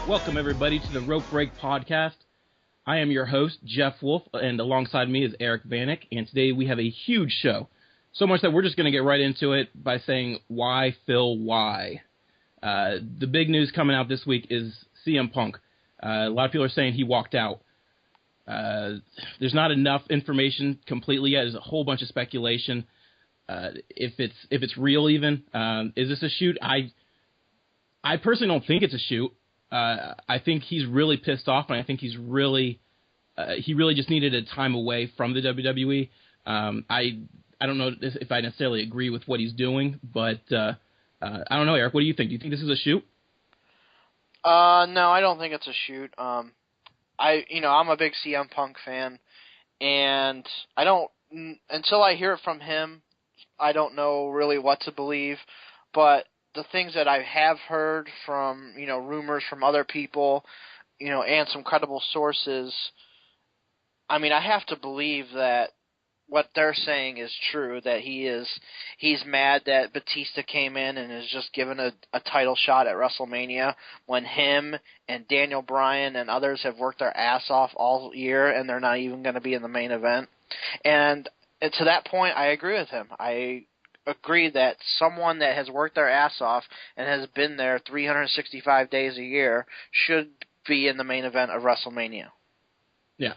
Welcome, everybody, to the Rope Break podcast. I am your host, Jeff Wolf, and alongside me is Eric Vanek, and today we have a huge show. So much that we're just going to get right into it by saying, why, Phil, why? The big news coming out this week is CM Punk. A lot of people are saying he walked out. There's not enough information completely yet. There's a whole bunch of speculation. If it's real even. Is this a shoot? I personally don't think it's a shoot. I think he's really pissed off, and I think he really just needed a time away from the WWE. I don't know if I necessarily agree with what he's doing, but I don't know, Eric. What do you think? Do you think this is a shoot? No, I don't think it's a shoot. I'm a big CM Punk fan, and until I hear it from him, I don't know really what to believe. But the things that I have heard from, rumors from other people, and some credible sources, I have to believe that what they're saying is true, that he's mad that Batista came in and is just given a title shot at WrestleMania when him and Daniel Bryan and others have worked their ass off all year and they're not even going to be in the main event. And to that point, I agree with him. I agree that someone that has worked their ass off and has been there 365 days a year should be in the main event of WrestleMania. Yeah.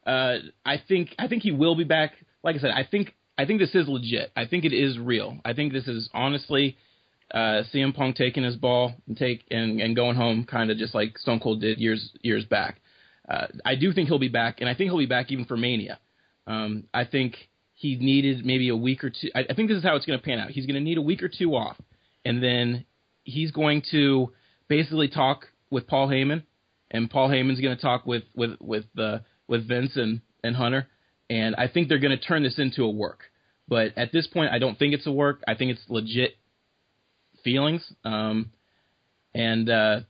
I think he will be back. Like I said, I think this is legit. I think it is real. I think this is honestly CM Punk taking his ball and going home, kind of just like Stone Cold did years back. I do think he'll be back, and I think he'll be back even for Mania. I think he needed maybe a week or two. I think this is how it's going to pan out. He's going to need a week or two off, and then he's going to basically talk with Paul Heyman, and Paul Heyman's going to talk with Vince and Hunter, and I think they're going to turn this into a work. But at this point, I don't think it's a work. I think it's legit feelings, and I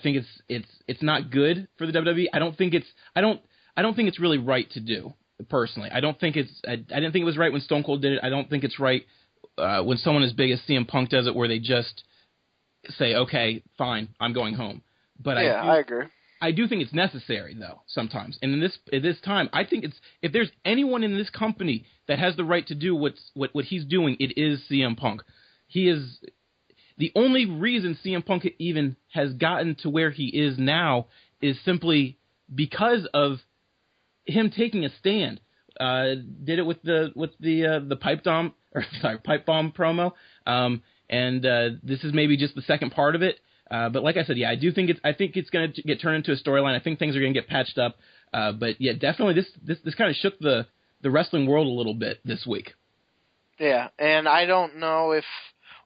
think it's not good for the WWE. I don't think it's really right to do. Personally, I didn't think it was right when Stone Cold did it. I don't think it's right when someone as big as CM Punk does it, where they just say, "Okay, fine, I'm going home." But I agree. I do think it's necessary, though, sometimes. And at this time, I think if there's anyone in this company that has the right to do what he's doing, it is CM Punk. He is the only reason CM Punk even has gotten to where he is now is simply because of him taking a stand. Did it with the pipe bomb promo, and this is maybe just the second part of it. But like I said, I do think it's going to get turned into a storyline. I think things are going to get patched up. But yeah, definitely this kind of shook the wrestling world a little bit this week. Yeah, and I don't know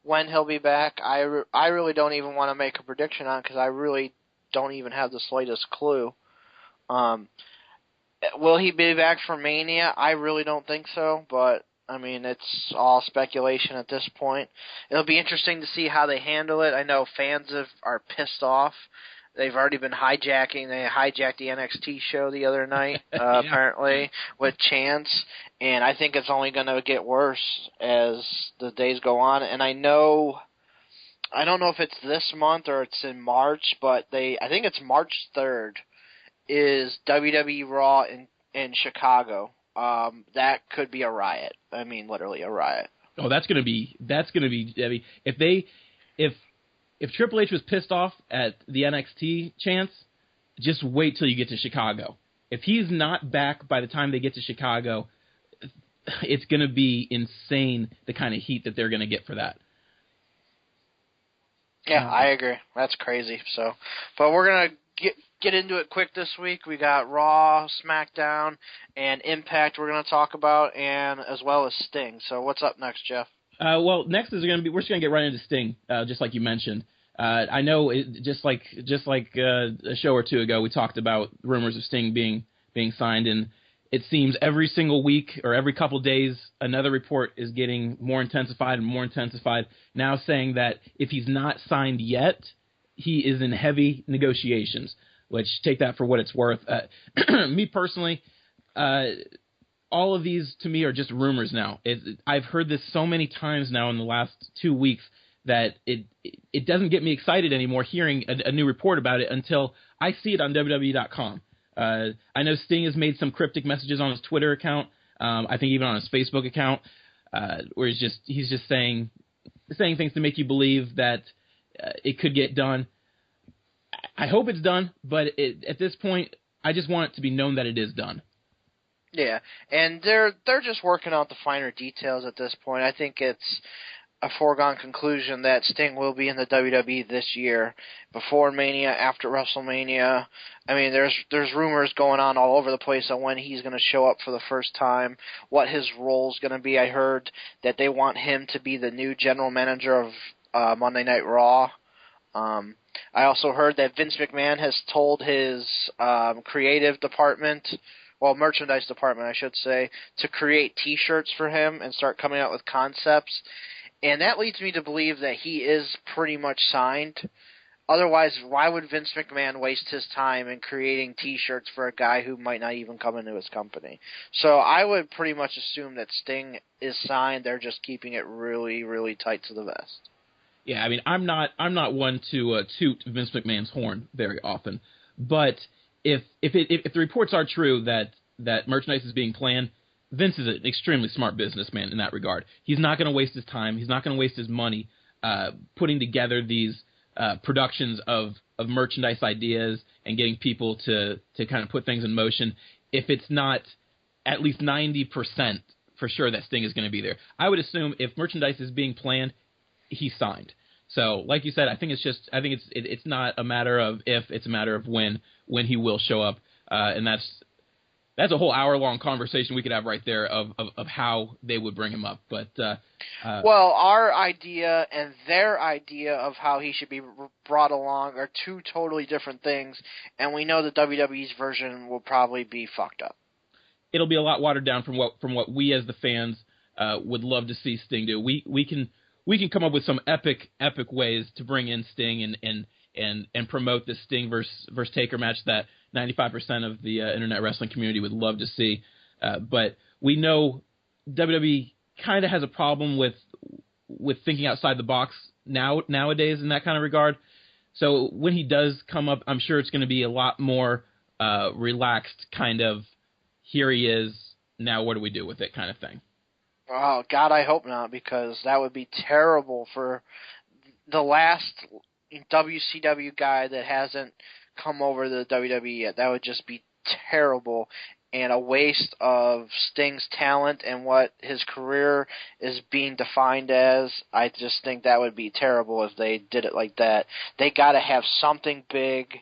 when he'll be back. I really don't even want to make a prediction on it because I really don't even have the slightest clue. Will he be back for Mania? I really don't think so, but it's all speculation at this point. It'll be interesting to see how they handle it. I know fans are pissed off. They've already been hijacking. They hijacked the NXT show the other night, yeah. Apparently, with chants, and I think it's only going to get worse as the days go on. And I don't know if it's this month or it's in March, but I think it's March 3rd. Is WWE Raw in Chicago. That could be a riot. Literally a riot. Oh, that's gonna be. If Triple H was pissed off at the NXT chance, just wait till you get to Chicago. If he's not back by the time they get to Chicago, it's gonna be insane the kind of heat that they're gonna get for that. Yeah, I agree. That's crazy. So, but we're gonna get into it quick this week. We got Raw, SmackDown, and Impact we're going to talk about, and as well as Sting. So what's up next, Jeff? Well, next is we're just going to get right into Sting, just like you mentioned. I know, just like a show or two ago, we talked about rumors of Sting being signed, and it seems every single week or every couple days, another report is getting more intensified and more intensified, now saying that if he's not signed yet, he is in heavy negotiations, which take that for what it's worth. Me personally, all of these to me are just rumors now. I've heard this so many times now in the last 2 weeks that it doesn't get me excited anymore hearing a new report about it until I see it on WWE.com. I know Sting has made some cryptic messages on his Twitter account, I think even on his Facebook account, where he's just saying things to make you believe that it could get done. I hope it's done, but at this point, I just want it to be known that it is done. Yeah, and they're just working out the finer details at this point. I think it's a foregone conclusion that Sting will be in the WWE this year, before Mania, after WrestleMania. I mean, there's rumors going on all over the place on when he's going to show up for the first time, what his role's going to be. I heard that they want him to be the new general manager of Monday Night Raw. I also heard that Vince McMahon has told his creative department, merchandise department, I should say, to create T-shirts for him and start coming out with concepts. And that leads me to believe that he is pretty much signed. Otherwise, why would Vince McMahon waste his time in creating T-shirts for a guy who might not even come into his company? So I would pretty much assume that Sting is signed. They're just keeping it really, really tight to the vest. Yeah, I mean, I'm not one to toot Vince McMahon's horn very often, but if the reports are true that merchandise is being planned, Vince is an extremely smart businessman in that regard. He's not going to waste his time. He's not going to waste his money putting together these productions of merchandise ideas and getting people to kind of put things in motion if it's not at least 90% for sure that Sting is going to be there. I would assume if merchandise is being planned, he's signed. So, like you said, I think it's not a matter of if, it's a matter of when he will show up, and that's a whole hour-long conversation we could have right there of how they would bring him up. But our idea and their idea of how he should be brought along are two totally different things, and we know the WWE's version will probably be fucked up. It'll be a lot watered down from what we as the fans would love to see Sting do. We can come up with some epic ways to bring in Sting and promote this Sting versus Taker match that 95% of the internet wrestling community would love to see. But we know WWE kind of has a problem with thinking outside the box nowadays in that kind of regard. So when he does come up, I'm sure it's going to be a lot more relaxed kind of, here he is, now what do we do with it kind of thing. Oh, God, I hope not, because that would be terrible for the last WCW guy that hasn't come over to the WWE yet. That would just be terrible and a waste of Sting's talent and what his career is being defined as. I just think that would be terrible if they did it like that. They got to have something big,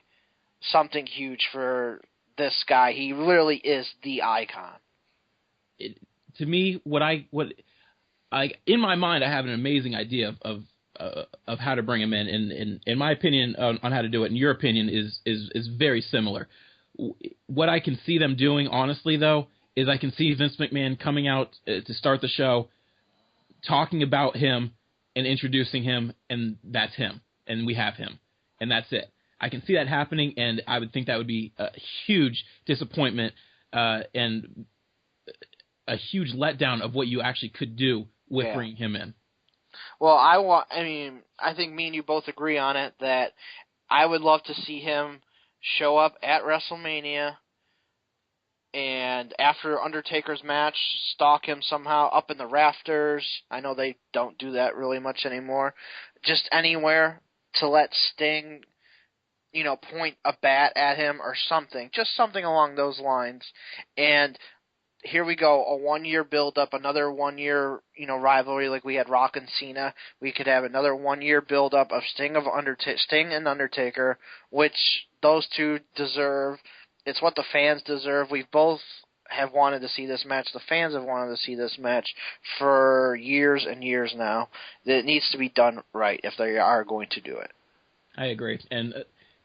something huge for this guy. He literally is the icon. To me, in my mind, I have an amazing idea of how to bring him in. In my opinion on how to do it, and your opinion is very similar. What I can see them doing, honestly, though, is I can see Vince McMahon coming out to start the show, talking about him and introducing him, and that's him, and we have him, and that's it. I can see that happening, and I would think that would be a huge disappointment and a huge letdown of what you actually could do with bringing him in. Well, I think me and you both agree on it that I would love to see him show up at WrestleMania and after Undertaker's match, stalk him somehow up in the rafters. I know they don't do that really much anymore. Just anywhere to let Sting, point a bat at him or something. Just something along those lines. And here we go, a 1-year build-up, another 1-year, rivalry like we had Rock and Cena. We could have another 1-year build-up of Sting and Undertaker, which those two deserve. It's what the fans deserve. We both have wanted to see this match. The fans have wanted to see this match for years and years now. It needs to be done right if they are going to do it. I agree. And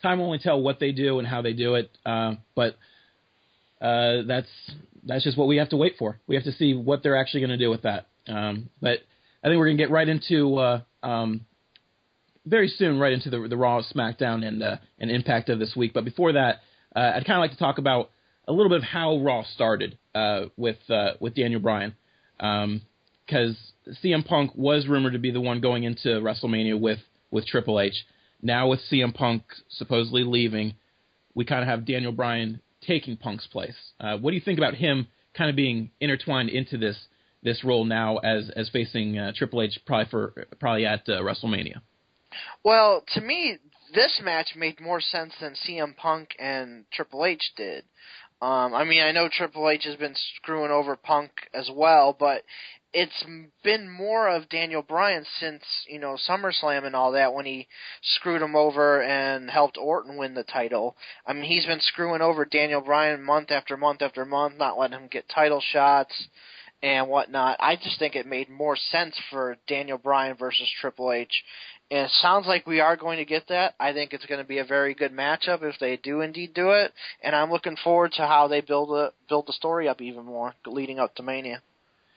time will only tell what they do and how they do it, but that's just what we have to wait for. We have to see what they're actually going to do with that. But I think we're going to get right into very soon, right into the Raw, SmackDown, and Impact of this week. But before that, I'd kind of like to talk about a little bit of how Raw started with Daniel Bryan. because CM Punk was rumored to be the one going into WrestleMania with Triple H. Now with CM Punk supposedly leaving, we kind of have Daniel Bryan taking Punk's place. What do you think about him kind of being intertwined into this role now as facing Triple H probably at WrestleMania? Well, to me, this match made more sense than CM Punk and Triple H did. I mean, I know Triple H has been screwing over Punk as well, but it's been more of Daniel Bryan since, SummerSlam and all that, when he screwed him over and helped Orton win the title. I mean, he's been screwing over Daniel Bryan month after month after month, not letting him get title shots and whatnot. I just think it made more sense for Daniel Bryan versus Triple H. And it sounds like we are going to get that. I think it's going to be a very good matchup if they do indeed do it. And I'm looking forward to how they build the story up even more leading up to Mania.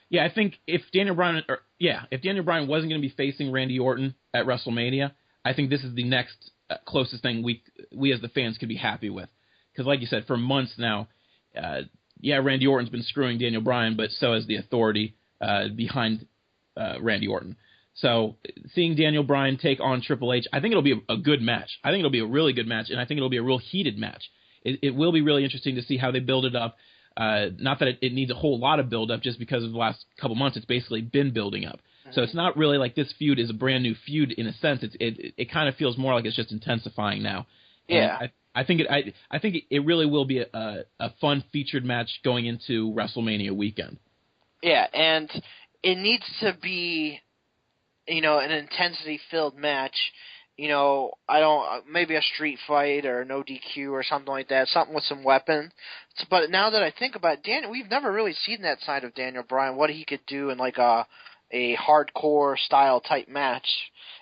Yeah, I think if Daniel Bryan wasn't going to be facing Randy Orton at WrestleMania, I think this is the next closest thing we as the fans could be happy with. Because like you said, for months now, Randy Orton's been screwing Daniel Bryan, but so has the Authority behind Randy Orton. So seeing Daniel Bryan take on Triple H, I think it'll be a good match. I think it'll be a really good match, and I think it'll be a real heated match. It will be really interesting to see how they build it up. Not that it needs a whole lot of build-up just because of the last couple months. It's basically been building up. Mm-hmm. So it's not really like this feud is a brand new feud in a sense. It kind of feels more like it's just intensifying now. Yeah. I think it really will be a fun featured match going into WrestleMania weekend. Yeah, and it needs to be an intensity-filled match. Maybe a street fight or no DQ or something like that, something with some weapons. But now that I think about it, we've never really seen that side of Daniel Bryan, what he could do in like a hardcore style type match.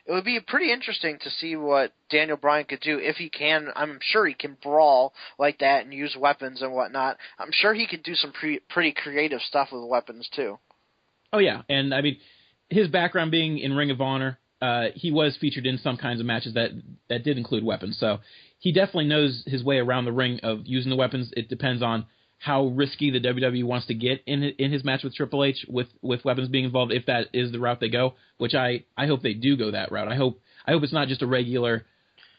It would be pretty interesting to see what Daniel Bryan could do if he can. I'm sure he can brawl like that and use weapons and whatnot. I'm sure he could do some pretty creative stuff with weapons too. Oh yeah, and I mean, his background being in Ring of Honor, he was featured in some kinds of matches that did include weapons. So he definitely knows his way around the ring of using the weapons. It depends on how risky the WWE wants to get in his match with Triple H with weapons being involved, if that is the route they go, which I hope they do go that route. I hope it's not just a regular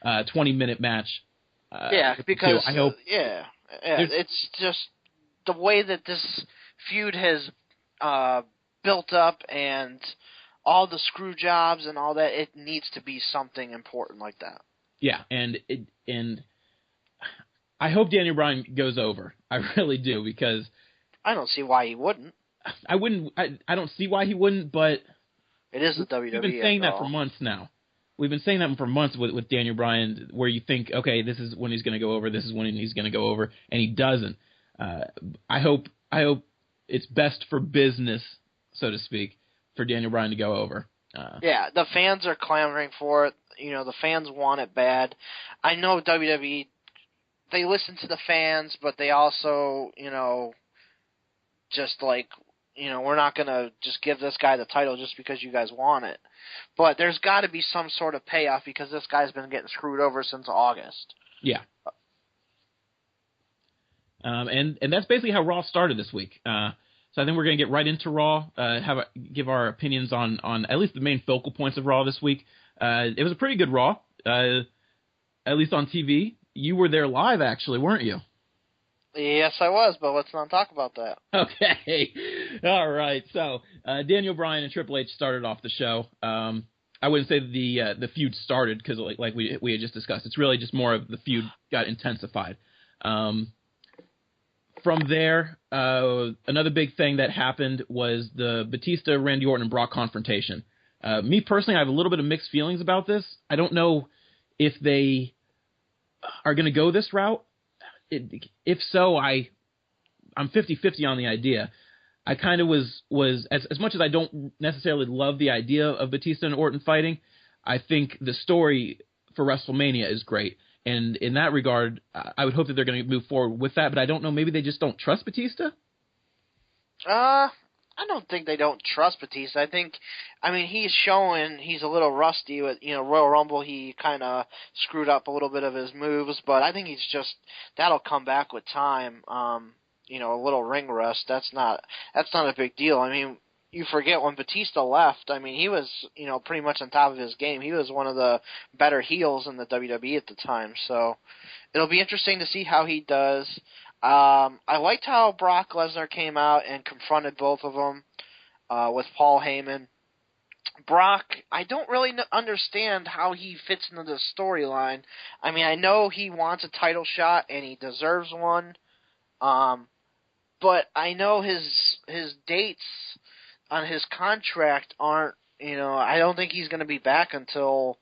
20-minute match. Because I hope it's just the way that this feud has built up and all the screw jobs and all that, it needs to be something important like that. Yeah, and I hope Daniel Bryan goes over. I really do, because I don't see why he wouldn't. I don't see why he wouldn't, but it is the WWE. We've been saying that for months now. We've been saying that for months with Daniel Bryan, where you think, okay, this is when he's going to go over, this is when he's going to go over, and he doesn't. I hope it's best for business, so to speak, for Daniel Bryan to go over. The fans are clamoring for it. The fans want it bad. I know WWE, they listen to the fans, but they also, just like, we're not going to just give this guy the title just because you guys want it. But there's got to be some sort of payoff because this guy's been getting screwed over since August. Yeah. And that's basically how Raw started this week. So I think we're going to get right into Raw, give our opinions on at least the main focal points of Raw this week. It was a pretty good Raw, at least on TV. You were there live, actually, weren't you? Yes, I was, but let's not talk about that. Okay. All right. So Daniel Bryan and Triple H started off the show. I wouldn't say the feud started because, like we had just discussed, it's really just more of the feud got intensified. From there, another big thing that happened was the Batista, Randy Orton, and Brock confrontation. Me personally, I have a little bit of mixed feelings about this. I don't know if they are going to go this route. If so, I'm 50-50 on the idea. I kind of was as much as I don't necessarily love the idea of Batista and Orton fighting, I think the story for WrestleMania is great. And in that regard, I would hope that they're going to move forward with that, but I don't know. Maybe they just don't trust Batista? I don't think they don't trust Batista. He's showing he's a little rusty with, Royal Rumble. He kind of screwed up a little bit of his moves, but I think that'll come back with time. A little ring rust. That's not a big deal. you forget when Batista left, I mean, he was, pretty much on top of his game. He was one of the better heels in the WWE at the time. So it'll be interesting to see how he does. I liked how Brock Lesnar came out and confronted both of them with Paul Heyman. Brock, I don't really understand how he fits into the storyline. I mean, I know he wants a title shot and he deserves one. But I know his dates on his contract aren't, I don't think he's going to be back until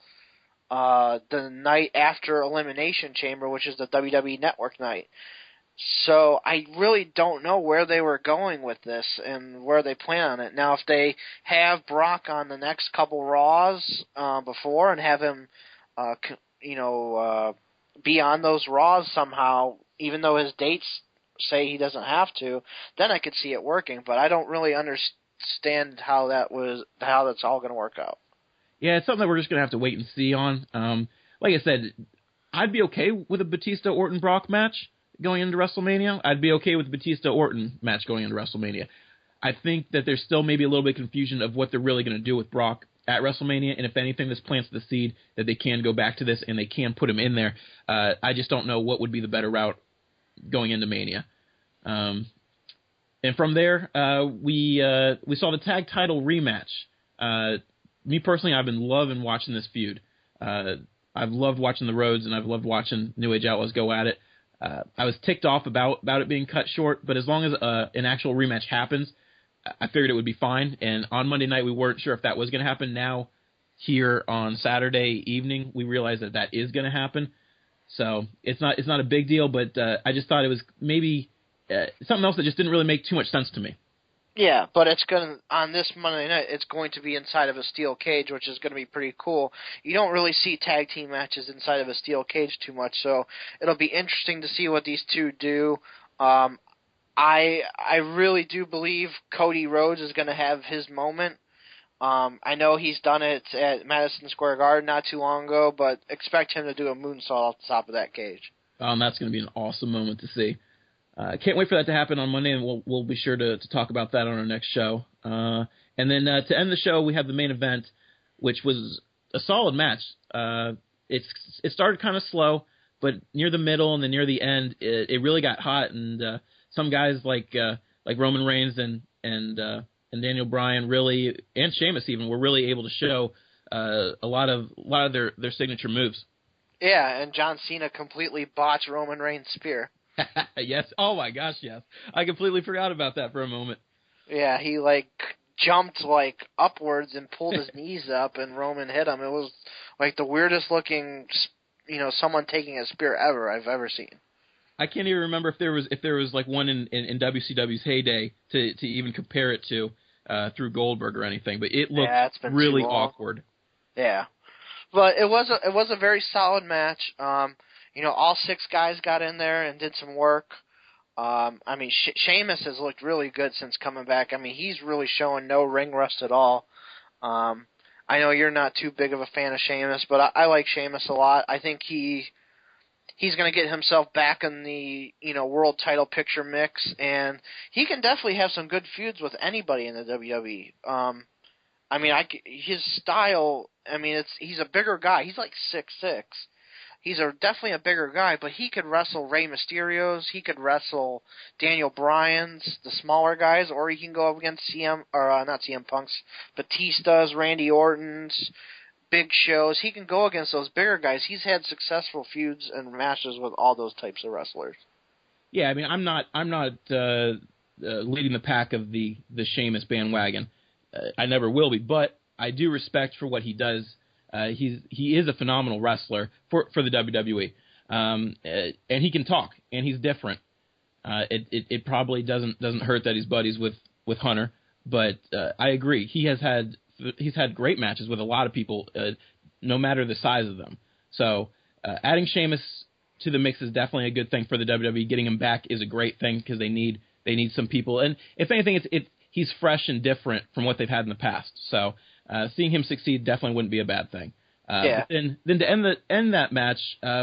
the night after Elimination Chamber, which is the WWE Network night. So I really don't know where they were going with this and where they plan on it. Now, if they have Brock on the next couple Raws before and have him, be on those Raws somehow, even though his dates say he doesn't have to, then I could see it working. But I don't really understand how that's all going to work out. Yeah, it's something that we're just going to have to wait and see on. Like I said, I'd be okay with a Batista-Orton-Brock match going into WrestleMania. I'd be okay with the Batista-Orton match going into WrestleMania. I think that there's still maybe a little bit of confusion of what they're really going to do with Brock at WrestleMania, and if anything, this plants the seed that they can go back to this and they can put him in there. I just don't know what would be the better route going into Mania. And from there, we saw the tag title rematch. Me personally, I've been loving watching this feud. I've loved watching the Rhodes, and I've loved watching New Age Outlaws go at it. I was ticked off about it being cut short, but as long as an actual rematch happens, I figured it would be fine. And on Monday night, we weren't sure if that was going to happen. Now, here on Saturday evening, we realize that is going to happen. So it's not a big deal, but I just thought it was maybe something else that just didn't really make too much sense to me. Yeah, but on this Monday night, it's going to be inside of a steel cage, which is going to be pretty cool. You don't really see tag team matches inside of a steel cage too much, so it'll be interesting to see what these two do. I really do believe Cody Rhodes is going to have his moment. I know he's done it at Madison Square Garden not too long ago, but expect him to do a moonsault off the top of that cage. That's going to be an awesome moment to see. Can't wait for that to happen on Monday, and we'll be sure to talk about that on our next show. And then to end the show, we have the main event, which was a solid match. It started kind of slow, but near the middle and then near the end, it really got hot. And some guys like Roman Reigns and Daniel Bryan really, and Sheamus even, were really able to show a lot of their signature moves. Yeah, and John Cena completely botched Roman Reigns' spear. Yes. Oh my gosh, yes. I completely forgot about that for a moment. Yeah, he jumped upwards and pulled his knees up, and Roman hit him. It was the weirdest looking, someone taking a spear I've ever seen. I can't even remember if there was one in WCW's heyday to even compare it to through Goldberg or anything, but it looked really awkward. Yeah, but it was a very solid match. All six guys got in there and did some work. Sheamus has looked really good since coming back. He's really showing no ring rust at all. I know you're not too big of a fan of Sheamus, but I like Sheamus a lot. I think he's going to get himself back in the world title picture mix, and he can definitely have some good feuds with anybody in the WWE. His style. He's a bigger guy. He's 6'6". He's definitely a bigger guy, but he could wrestle Rey Mysterio's. He could wrestle Daniel Bryan's, the smaller guys, or he can go up against not CM Punk's, Batista's, Randy Orton's, Big Show's. He can go against those bigger guys. He's had successful feuds and matches with all those types of wrestlers. Yeah, I'm not leading the pack of the Sheamus bandwagon. I never will be, but I do respect for what he does. He is a phenomenal wrestler for the WWE, and he can talk, and he's different. It probably doesn't hurt that he's buddies with Hunter, but I agree. He's had great matches with a lot of people, no matter the size of them. So adding Sheamus to the mix is definitely a good thing for the WWE. Getting him back is a great thing because they need some people, and if anything, he's fresh and different from what they've had in the past. So. Seeing him succeed definitely wouldn't be a bad thing. Yeah. Then to end that match,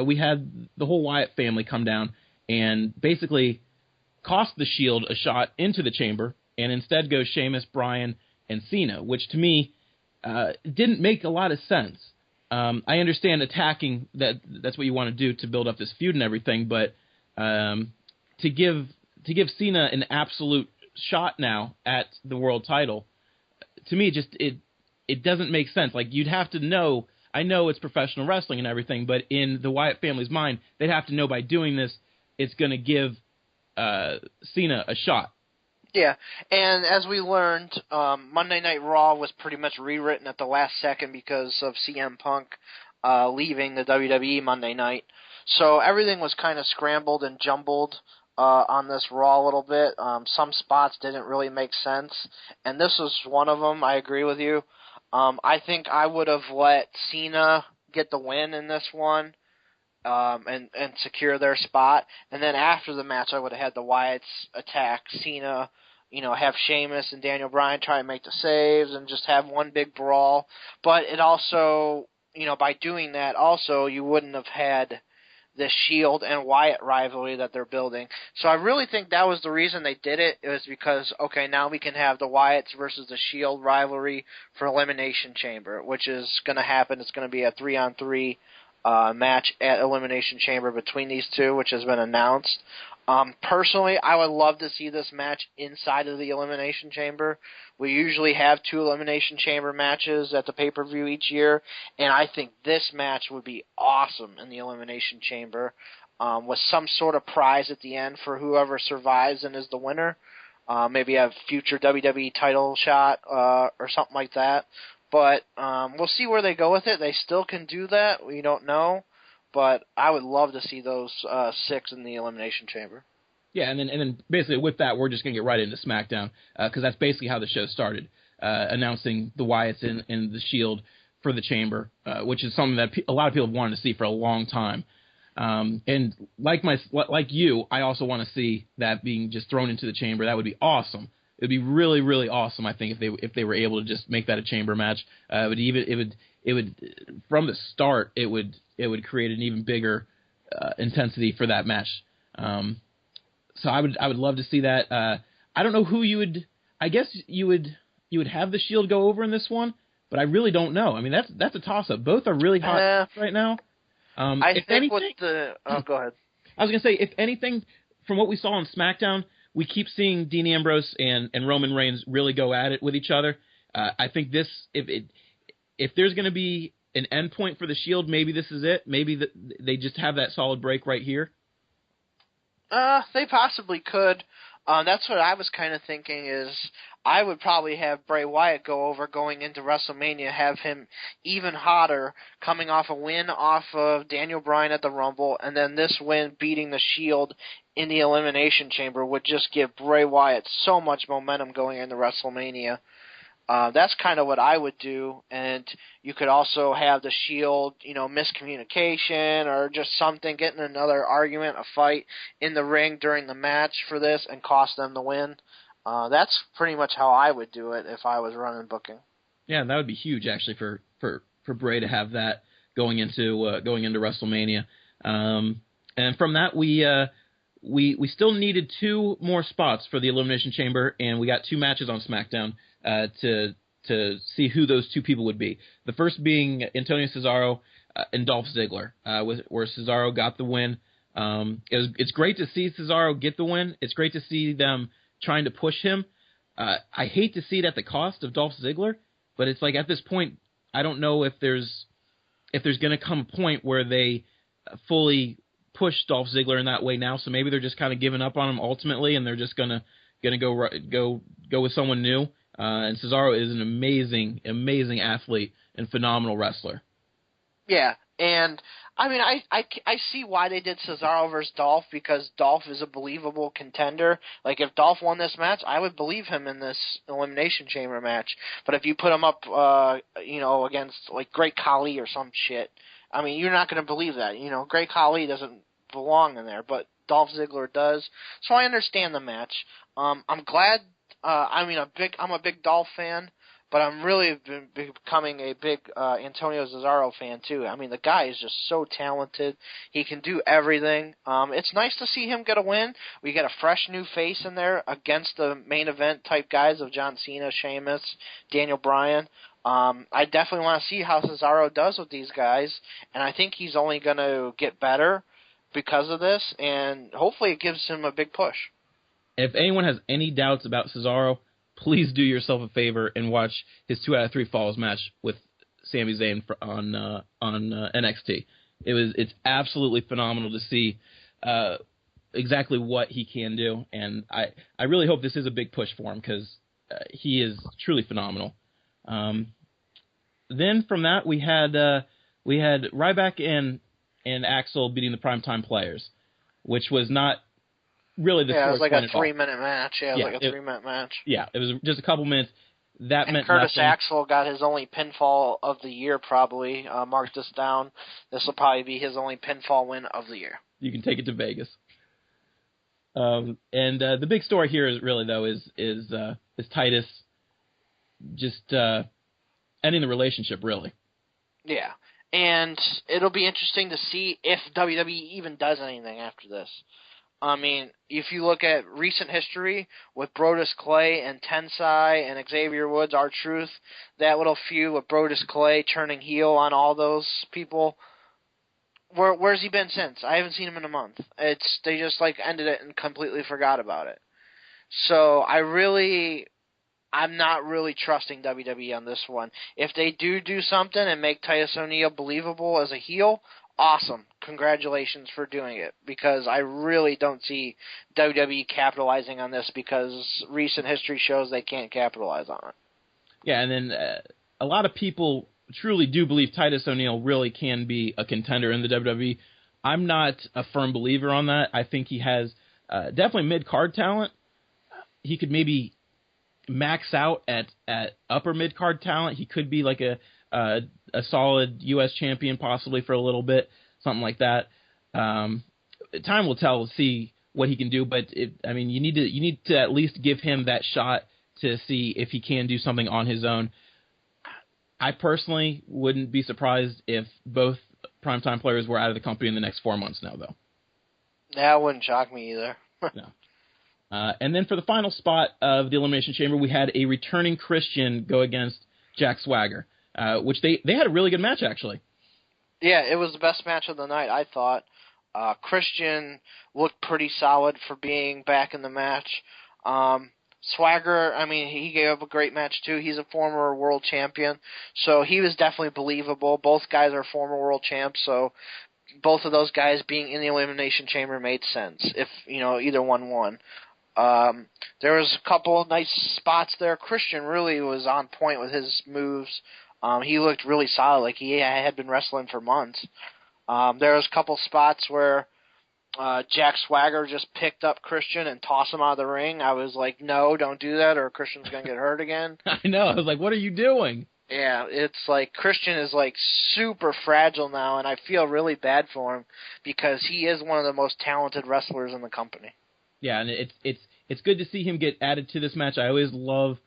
we had the whole Wyatt family come down and basically cost the Shield a shot into the chamber, and instead goes Sheamus, Bryan, and Cena, which to me didn't make a lot of sense. I understand attacking that's what you want to do to build up this feud and everything, but to give Cena an absolute shot now at the world title, to me it doesn't make sense. Like, you'd have to know. I know it's professional wrestling and everything, but in the Wyatt family's mind, they'd have to know by doing this, it's going to give Cena a shot. Yeah, and as we learned, Monday Night Raw was pretty much rewritten at the last second because of CM Punk leaving the WWE Monday Night. So everything was kind of scrambled and jumbled on this Raw a little bit. Some spots didn't really make sense, and this was one of them. I agree with you. I think I would have let Cena get the win in this one and secure their spot. And then after the match, I would have had the Wyatts attack Cena, have Sheamus and Daniel Bryan try and make the saves and just have one big brawl. But it also, by doing that, also you wouldn't have had the Shield and Wyatt rivalry that they're building. So I really think that was the reason they did it. It was because, okay, now we can have the Wyatts versus the Shield rivalry for Elimination Chamber, which is going to happen. It's going to be a 3-on-3 match at Elimination Chamber between these two, which has been announced. Personally, I would love to see this match inside of the Elimination Chamber. We usually have 2 Elimination Chamber matches at the pay-per-view each year, and I think this match would be awesome in the Elimination Chamber with some sort of prize at the end for whoever survives and is the winner. Maybe a future WWE title shot or something like that. But we'll see where they go with it. They still can do that. We don't know. But I would love to see those 6 in the Elimination Chamber. Yeah, and then basically with that, we're just going to get right into SmackDown because that's basically how the show started, announcing the Wyatts and the Shield for the Chamber, which is something that a lot of people have wanted to see for a long time. And like you, I also want to see that being just thrown into the Chamber. That would be awesome. It would be really, really awesome, I think, if they were able to just make that a Chamber match. It would from the start it would create an even bigger intensity for that match. So I would love to see that. I don't know who you would. I guess you would have the Shield go over in this one, but I really don't know. I mean, that's a toss up. Both are really hot right now. I think with the go ahead. I was gonna say, if anything, from what we saw on SmackDown, we keep seeing Dean Ambrose and Roman Reigns really go at it with each other. I think this, if there's going to be an end point for the Shield, maybe this is it. Maybe they just have that solid break right here. They possibly could. That's what I was kind of thinking is I would probably have Bray Wyatt go over going into WrestleMania, have him even hotter coming off a win off of Daniel Bryan at the Rumble, and then this win beating the Shield in the Elimination Chamber would just give Bray Wyatt so much momentum going into WrestleMania. That's kind of what I would do, and you could also have the Shield, miscommunication or just something, getting another argument, a fight in the ring during the match for this and cost them the win. That's pretty much how I would do it if I was running booking. Yeah, that would be huge actually for Bray to have that going into WrestleMania. And from that we still needed 2 more spots for the Elimination Chamber, and we got 2 matches on SmackDown to see who those 2 people would be. The first being Antonio Cesaro and Dolph Ziggler, where Cesaro got the win. It's great to see Cesaro get the win. It's great to see them trying to push him. I hate to see it at the cost of Dolph Ziggler, but it's like at this point, I don't know if there's going to come a point where they fully push Dolph Ziggler in that way now. So maybe they're just kind of giving up on him ultimately, and they're just gonna go with someone new. And Cesaro is an amazing athlete and phenomenal wrestler. Yeah, and I mean, I see why they did Cesaro versus Dolph, because Dolph is a believable contender. Like, if Dolph won this match, I would believe him in this Elimination Chamber match. But if you put him up, against, like, Great Khali or some shit, I mean, you're not going to believe that. Great Khali doesn't belong in there, but Dolph Ziggler does. So I understand the match. I'm glad. I'm a big Dolph fan, but I'm really becoming a big Antonio Cesaro fan too. I mean, the guy is just so talented. He can do everything. It's nice to see him get a win. We get a fresh new face in there against the main event type guys of John Cena, Sheamus, Daniel Bryan. I definitely want to see how Cesaro does with these guys, and I think he's only going to get better because of this, and hopefully it gives him a big push. If anyone has any doubts about Cesaro, please do yourself a favor and watch his 2 out of 3 Falls match with Sami Zayn on NXT. It's absolutely phenomenal to see exactly what he can do, and I really hope this is a big push for him because he is truly phenomenal. Then from that we had Ryback and Axel beating the Primetime Players, which was not really the it was like a 3-minute match. Yeah, it was like a 3-minute match. Yeah, it was just a couple minutes. That meant Curtis nothing. Axel got his only pinfall of the year, probably. Mark this down. This will probably be his only pinfall win of the year. You can take it to Vegas. And the big story here is really though is Titus just ending the relationship, really. Yeah, and it'll be interesting to see if WWE even does anything after this. I mean, if you look at recent history with Brodus Clay and Tensai and Xavier Woods, R-Truth, that little feud with Brodus Clay turning heel on all those people, where's he been since? I haven't seen him in a month. They just like ended it and completely forgot about it. So I'm not really trusting WWE on this one. If they do something and make Titus O'Neil believable as a heel, awesome. Congratulations for doing it, because I really don't see WWE capitalizing on this because recent history shows they can't capitalize on it. Yeah, and then a lot of people truly do believe Titus O'Neil really can be a contender in the WWE. I'm not a firm believer on that. I think he has definitely mid-card talent. He could maybe max out at upper mid-card talent. He could be like a solid U.S. champion possibly for a little bit, something like that. Time will tell to see what he can do, but you need to at least give him that shot to see if he can do something on his own. I personally wouldn't be surprised if both Primetime Players were out of the company in the next 4 months now, though. That wouldn't shock me either. No. And then for the final spot of the Elimination Chamber, we had a returning Christian go against Jack Swagger, which they had a really good match, actually. Yeah, it was the best match of the night, I thought. Christian looked pretty solid for being back in the match. Swagger, he gave up a great match, too. He's a former world champion, so he was definitely believable. Both guys are former world champs, so both of those guys being in the Elimination Chamber made sense if, either one won. There was a couple of nice spots there. Christian really was on point with his moves. He looked really solid, like he had been wrestling for months. There was a couple spots where Jack Swagger just picked up Christian and tossed him out of the ring. I was like, no, don't do that, or Christian's going to get hurt again. I know. I was like, what are you doing? Yeah, it's like Christian is like super fragile now, and I feel really bad for him because he is one of the most talented wrestlers in the company. Yeah, and it's good to see him get added to this match. I always love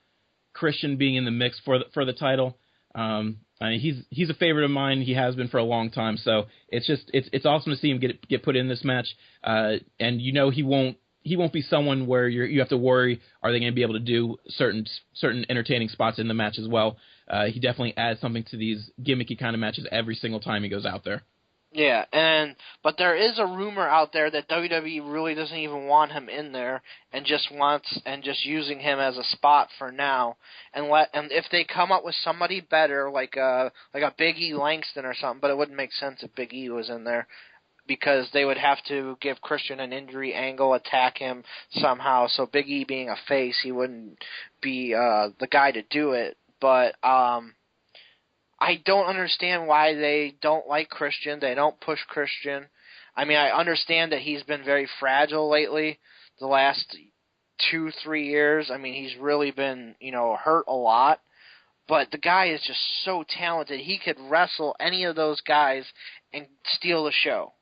Christian being in the mix for the title. He's a favorite of mine. He has been for a long time. So it's awesome to see him get put in this match. And he won't be someone where you have to worry, are they going to be able to do certain entertaining spots in the match as well. He definitely adds something to these gimmicky kind of matches every single time he goes out there. Yeah, but there is a rumor out there that WWE really doesn't even want him in there and just using him as a spot for now. And if they come up with somebody better, like a Big E Langston or something, but it wouldn't make sense if Big E was in there because they would have to give Christian an injury angle, attack him somehow. So Big E being a face, he wouldn't be the guy to do it. But I don't understand why they don't like Christian. They don't push Christian. I understand that he's been very fragile lately, the last 2-3 years. He's really been, hurt a lot. But the guy is just so talented. He could wrestle any of those guys and steal the show.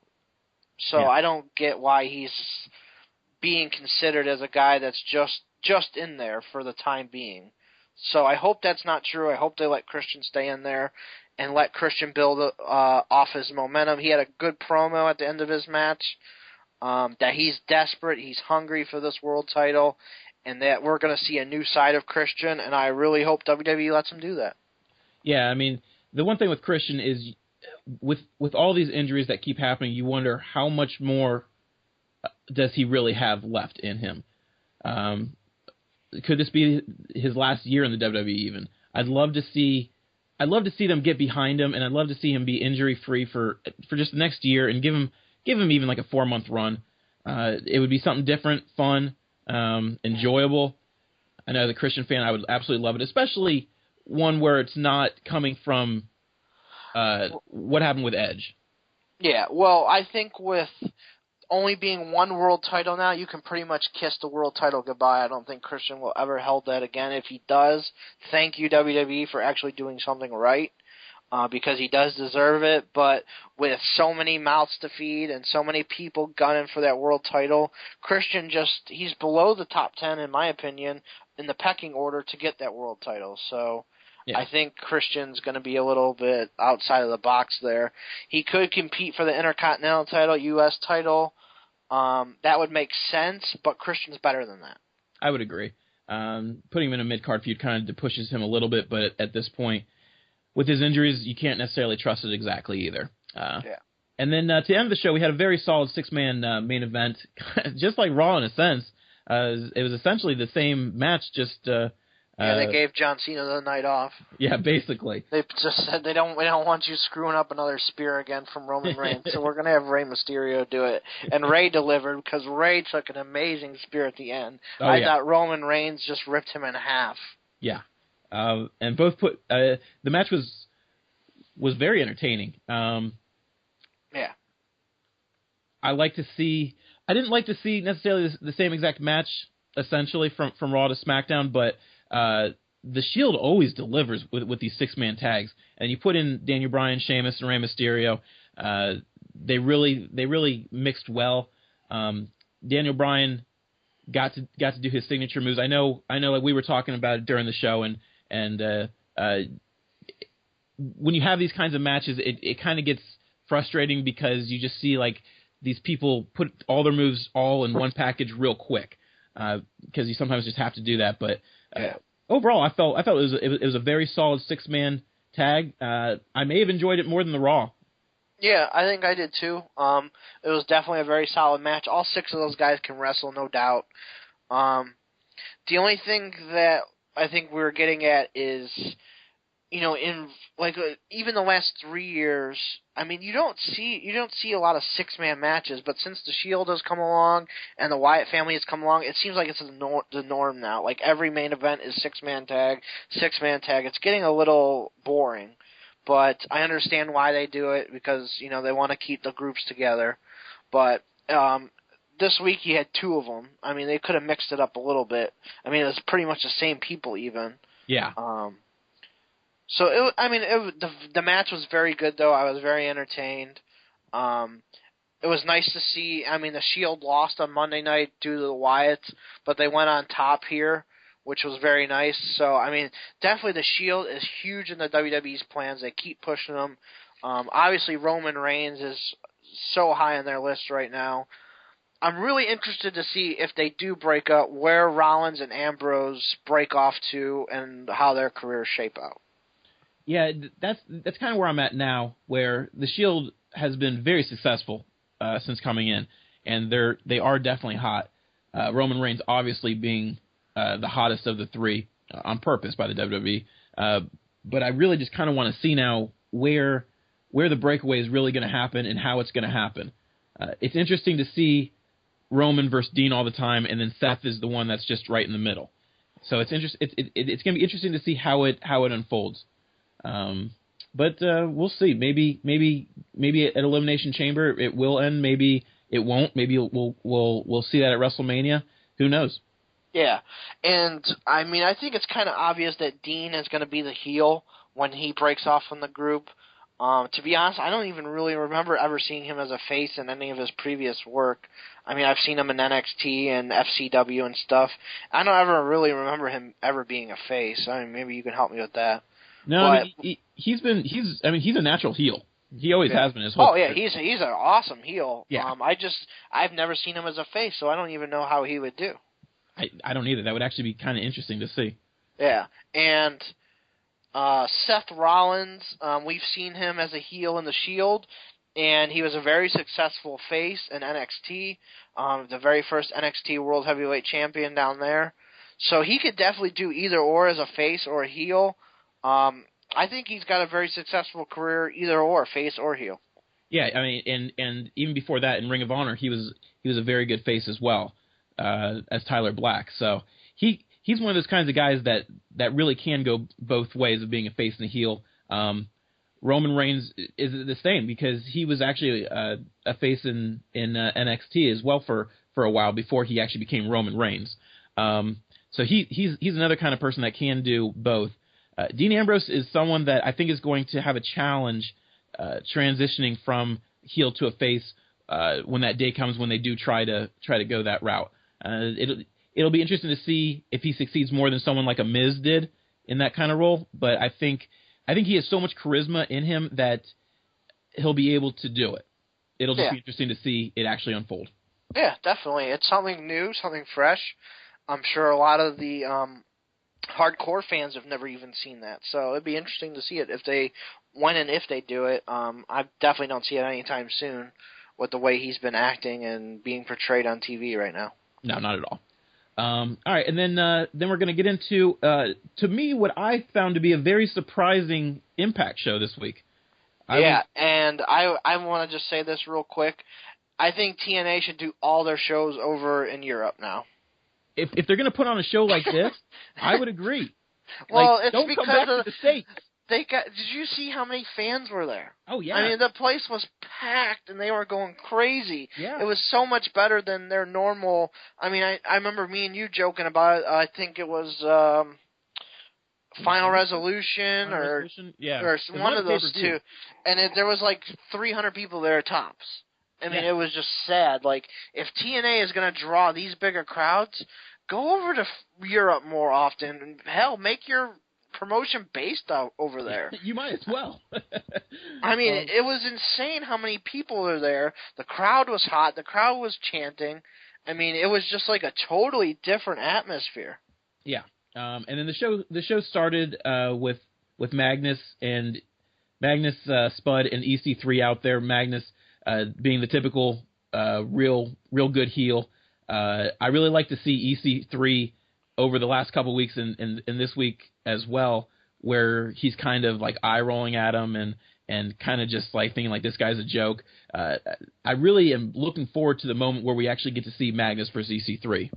So yeah. I don't get why he's being considered as a guy that's just in there for the time being. So I hope that's not true. I hope they let Christian stay in there and let Christian build off his momentum. He had a good promo at the end of his match, that he's desperate, he's hungry for this world title, and that we're going to see a new side of Christian, and I really hope WWE lets him do that. Yeah, I mean, the one thing with Christian is with all these injuries that keep happening, you wonder how much more does he really have left in him. Could this be his last year in the WWE even? I'd love to see them get behind him, and I'd love to see him be injury-free for just the next year and give him even like a 4-month run. It would be something different, fun, enjoyable. I know as a Christian fan, I would absolutely love it, especially one where it's not coming from what happened with Edge. Yeah, well, I think with only being one world title now, you can pretty much kiss the world title goodbye. I don't think Christian will ever hold that again. If he does, thank you, WWE, for actually doing something right, because he does deserve it. But with so many mouths to feed and so many people gunning for that world title, Christian he's below the top 10, in my opinion, in the pecking order to get that world title. So yeah. I think Christian's going to be a little bit outside of the box there. He could compete for the Intercontinental title, U.S. title. That would make sense, but Christian's better than that. I would agree. Putting him in a mid-card feud kind of pushes him a little bit, but at this point, with his injuries, you can't necessarily trust it exactly either. Yeah. And then to end the show, we had a very solid 6-man main event, just like Raw in a sense. It was essentially the same match, just... they gave John Cena the night off. Yeah, basically. They just said we don't want you screwing up another spear again from Roman Reigns, so we're going to have Rey Mysterio do it. And Rey delivered, because Rey took an amazing spear at the end. I thought Roman Reigns just ripped him in half. Yeah. And both the match was very entertaining. Yeah. I didn't like to see necessarily the same exact match, essentially, from Raw to SmackDown, but the Shield always delivers with these 6-man tags, and you put in Daniel Bryan, Sheamus, and Rey Mysterio. They really mixed well. Daniel Bryan got to do his signature moves. I know. Like we were talking about it during the show, and when you have these kinds of matches, it kind of gets frustrating because you just see like these people put all their moves all in one package real quick. Because you sometimes just have to do that, but overall, I felt it was a very solid 6-man tag. I may have enjoyed it more than the Raw. Yeah, I think I did too. It was definitely a very solid match. All 6 of those guys can wrestle, no doubt. The only thing that I think we were getting at is, in like even the last 3 years, I mean, you don't see a lot of 6-man matches, but since the Shield has come along and the Wyatt family has come along, it seems like it's the norm now. Like every main event is 6-man tag. It's getting a little boring, but I understand why they do it, because they want to keep the groups together. But this week you had 2 of them. I mean, they could have mixed it up a little bit. I mean, it was pretty much the same people even. Yeah. So the match was very good, though. I was very entertained. It was nice to see. I mean, the Shield lost on Monday night due to the Wyatts, but they went on top here, which was very nice. So I mean, definitely the Shield is huge in the WWE's plans. They keep pushing them. Obviously, Roman Reigns is so high on their list right now. I'm really interested to see if they do break up, where Rollins and Ambrose break off to, and how their careers shape out. Yeah, that's kind of where I'm at now, where the Shield has been very successful since coming in, and they are definitely hot. Roman Reigns obviously being the hottest of the 3 on purpose by the WWE. But I really just kind of want to see now where the breakaway is really going to happen and how it's going to happen. It's interesting to see Roman versus Dean all the time, and then Seth is the one that's just right in the middle. So it's going to be interesting to see how it unfolds. But we'll see. Maybe at Elimination Chamber it will end. Maybe it won't. Maybe we'll see that at WrestleMania. Who knows? Yeah, and I mean, I think it's kind of obvious that Dean is going to be the heel when he breaks off from the group. To be honest, I don't even really remember ever seeing him as a face in any of his previous work. I mean, I've seen him in NXT and FCW and stuff. I don't ever really remember him ever being a face. I mean, maybe you can help me with that. No, But, I mean, he's a natural heel. He always has been his whole Oh yeah, career. he's an awesome heel. Yeah. I've never seen him as a face, so I don't even know how he would do. I don't either. That would actually be kind of interesting to see. Yeah, and Seth Rollins, we've seen him as a heel in the Shield, and he was a very successful face in NXT, the very first NXT World Heavyweight Champion down there. So he could definitely do either or as a face or a heel. I think he's got a very successful career either or, face or heel. Yeah, I mean, and even before that in Ring of Honor, he was a very good face as well, as Tyler Black. So he's one of those kinds of guys that really can go both ways of being a face and a heel. Roman Reigns is the same because he was actually a face in NXT as well for a while before he actually became Roman Reigns. So he's another kind of person that can do both. Dean Ambrose is someone that I think is going to have a challenge transitioning from heel to a face when that day comes when they do try to go that route. It'll be interesting to see if he succeeds more than someone like a Miz did in that kind of role. But I think he has so much charisma in him that he'll be able to do it. It'll just be interesting to see it actually unfold. Yeah, definitely. It's something new, something fresh. I'm sure a lot of the hardcore fans have never even seen that. So it'd be interesting to see it if they do it. I definitely don't see it anytime soon with the way he's been acting and being portrayed on TV right now. No, not at all. All right, and then we're going to get into, to me, what I found to be a very surprising Impact show this week. And I want to just say this real quick. I think TNA should do all their shows over in Europe now. If they're going to put on a show like this, I would agree. Well, it's don't because come back to the States. Did you see how many fans were there? Oh, yeah. I mean, the place was packed, and they were going crazy. Yeah. It was so much better than their normal. I mean, I remember me and you joking about it. I think it was Final Resolution or one of those two. And there was like 300 people there tops. I mean, It was just sad. Like, if TNA is going to draw these bigger crowds, go over to Europe more often. Hell, make your promotion based out over there. You might as well. I mean, it was insane how many people were there. The crowd was hot. The crowd was chanting. I mean, it was just like a totally different atmosphere. Yeah. And then the show started with Magnus, Spud, and EC3 out there. Magnus being the typical real good heel. I really like to see EC3 over the last couple of weeks and this week as well, where he's kind of like eye rolling at him and kind of just like thinking like this guy's a joke. I really am looking forward to the moment where we actually get to see Magnus versus EC3.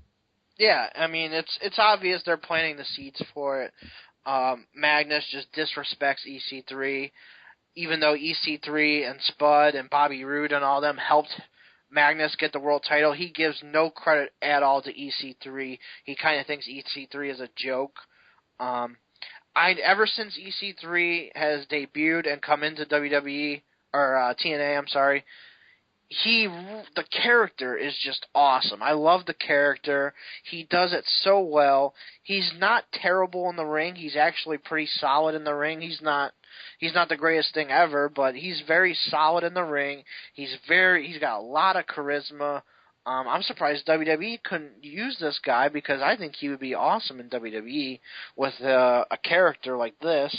Yeah, I mean it's obvious they're planting the seeds for it. Magnus just disrespects EC3, even though EC3 and Spud and Bobby Roode and all them helped Magnus get the world title. He gives no credit at all to EC3. He kind of thinks EC3 is a joke. Ever since EC3 has debuted and come into WWE or TNA, I'm sorry, the character is just awesome. I love the character. He does it so well. He's not terrible in the ring. He's actually pretty solid in the ring. He's not the greatest thing ever, but he's very solid in the ring. He's got a lot of charisma. I'm surprised WWE couldn't use this guy because I think he would be awesome in WWE with a character like this,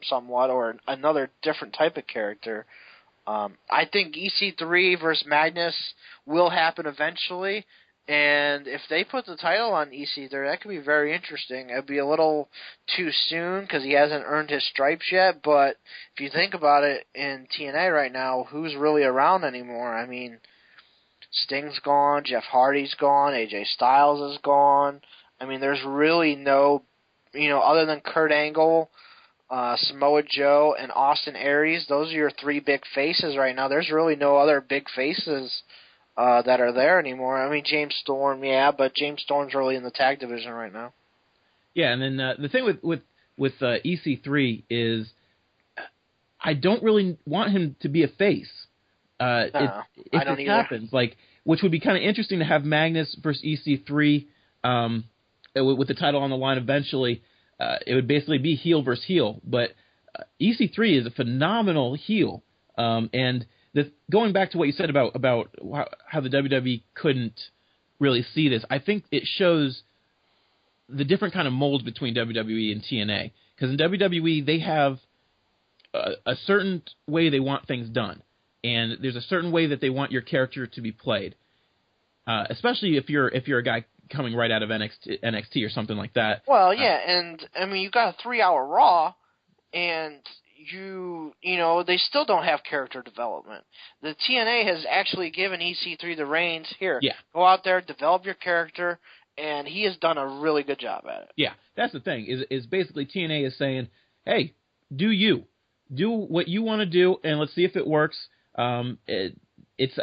somewhat, or another different type of character. I think EC3 versus Magnus will happen eventually, and if they put the title on EC3, that could be very interesting. It would be a little too soon because he hasn't earned his stripes yet, but if you think about it, in TNA right now, who's really around anymore? I mean, Sting's gone, Jeff Hardy's gone, AJ Styles is gone. I mean, there's really no, other than Kurt Angle, Samoa Joe, and Austin Aries, those are your three big faces right now. There's really no other big faces that are there anymore. I mean, James Storm, but James Storm's really in the tag division right now. Yeah, and then the thing with EC3 is I don't really want him to be a face. If I don't this either. happens, which would be kind of interesting to have Magnus versus EC3 with the title on the line eventually. It would basically be heel versus heel, but EC3 is a phenomenal heel. And going back to what you said about how the WWE couldn't really see this, I think it shows the different kind of molds between WWE and TNA. Because in WWE, they have a certain way they want things done, and there's a certain way that they want your character to be played. Especially if you're a guy coming right out of NXT or something like that. Well, yeah, and I mean you got a 3-hour Raw, and you know they still don't have character development. The TNA has actually given EC3 the reins. Here, go out there, develop your character, and he has done a really good job at it. Yeah, that's the thing. Is basically TNA is saying, hey, do what you want to do, and let's see if it works. It's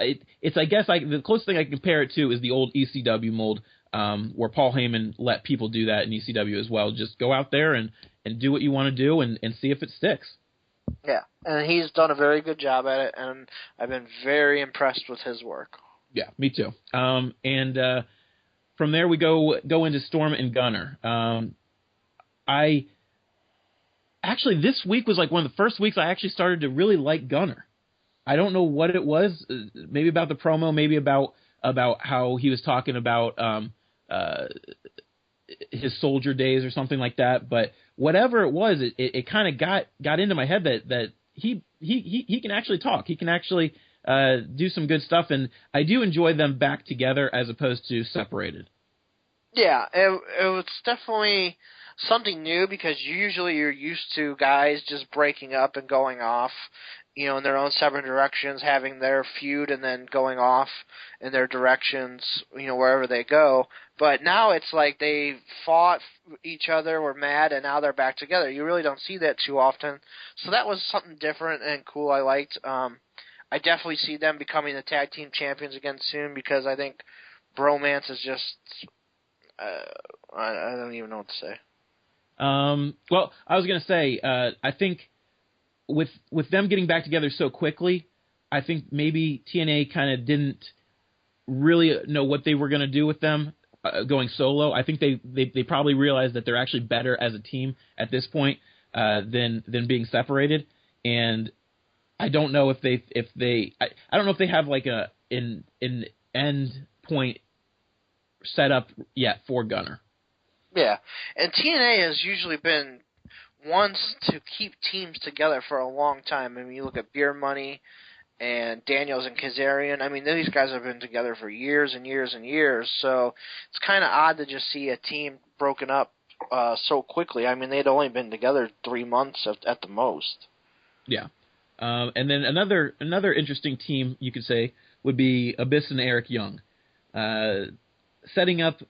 I guess the closest thing I can compare it to is the old ECW mold, where Paul Heyman let people do that in ECW as well. Just go out there and do what you want to do and see if it sticks. Yeah, and he's done a very good job at it, and I've been very impressed with his work. Yeah, me too. And from there we go into Storm and Gunner. Actually, this week was like one of the first weeks I actually started to really like Gunner. I don't know what it was. Maybe about the promo. Maybe about how he was talking about his soldier days or something like that. But whatever it was, it kind of got into my head that he can actually talk. He can actually do some good stuff, and I do enjoy them back together as opposed to separated. Yeah, it was definitely something new because usually you're used to guys just breaking up and going off, in their own separate directions, having their feud and then going off in their directions, wherever they go. But now it's like they fought each other, were mad, and now they're back together. You really don't see that too often. So that was something different and cool I liked. I definitely see them becoming the tag team champions again soon because I think bromance is just... I don't even know what to say. Well, I was going to say, I think with them getting back together so quickly, I think maybe TNA kind of didn't really know what they were going to do with them going solo. I think they probably realized that they're actually better as a team at this point than being separated. And I don't know if they I don't know if they have like an end point set up yet for Gunner. Yeah, and TNA has usually been ones to keep teams together for a long time. I mean, you look at Beer Money and Daniels and Kazarian. I mean, these guys have been together for years and years and years, so it's kind of odd to just see a team broken up so quickly. I mean, they'd only been together 3 months at the most. Yeah. And then another interesting team, you could say, would be Abyss and Eric Young. Setting up,